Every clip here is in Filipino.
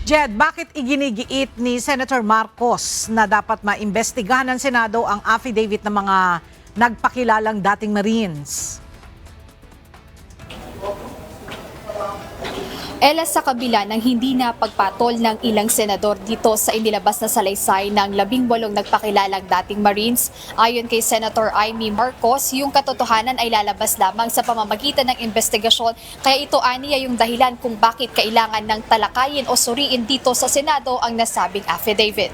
Jed, bakit iginigiit ni Senator Marcos na dapat maimbestigahan ng Senado ang affidavit ng mga nagpakilalang dating Marines? Ela sa kabila ng hindi na pagpatol ng ilang senador dito sa inilabas na salaysay ng 18 nagpakilalang dating Marines, ayon kay Senator Amy Marcos, yung katotohanan ay lalabas lamang sa pamamagitan ng investigasyon, kaya ito aniya yung dahilan kung bakit kailangan ng talakayin o suriin dito sa Senado ang nasabing affidavit.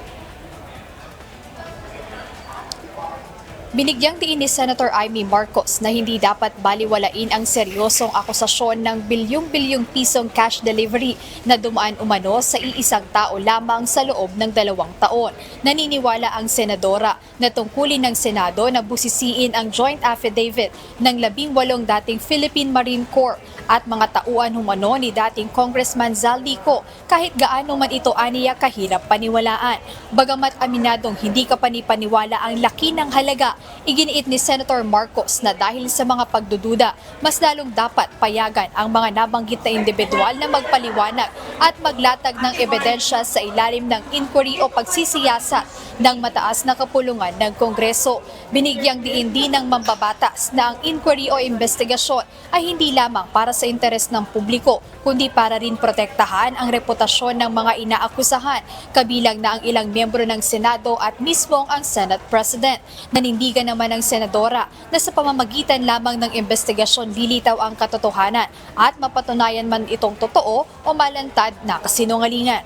Binigyang diin ni Senator Amy Marcos na hindi dapat baliwalain ang seryosong akusasyon ng bilyong-bilyong pisong cash delivery na dumaan umano sa iisang tao lamang sa loob ng 2 taon. Naniniwala ang senadora na tungkulin ng Senado na busisiin ang joint affidavit ng 18 dating Philippine Marine Corps at mga tauhan humano ni dating Congressman Zaldico kahit gaano man ito aniya kahirap paniwalaan. Bagamat aminadong hindi kapanipaniwala ang laki ng halaga, iginiit ni Senator Marcos na dahil sa mga pagdududa, mas lalong dapat payagan ang mga nabanggit na individual na magpaliwanag at maglatag ng ebidensya sa ilalim ng inquiry o pagsisiyasat ng mataas na kapulungan ng Kongreso. Binigyang diin din ng mambabatas na ang inquiry o investigasyon ay hindi lamang para sa interes ng publiko, kundi para rin protektahan ang reputasyon ng mga inaakusahan, kabilang na ang ilang miyembro ng Senado at mismong ang Senate President. Nanindigan naman ng senadora na sa pamamagitan lamang ng investigasyon lilitaw ang katotohanan at mapatunayan man itong totoo o malantad na kasinungalingan.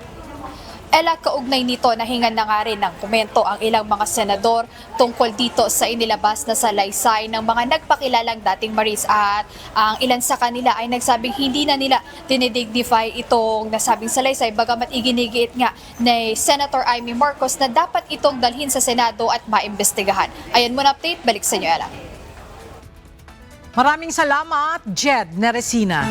Ela, kaugnay nito, nahingan na nga rin ng komento ang ilang mga senador tungkol dito sa inilabas na salaysay ng mga nagpakilalang dating Marines, at ang ilan sa kanila ay nagsabing hindi na nila dinidignify itong nasabing salaysay, bagamat iginigiit nga ni Senator Amy Marcos na dapat itong dalhin sa Senado at maimbestigahan. Ayan muna update, balik sa inyo, Ela. Maraming salamat, Jed Neresina.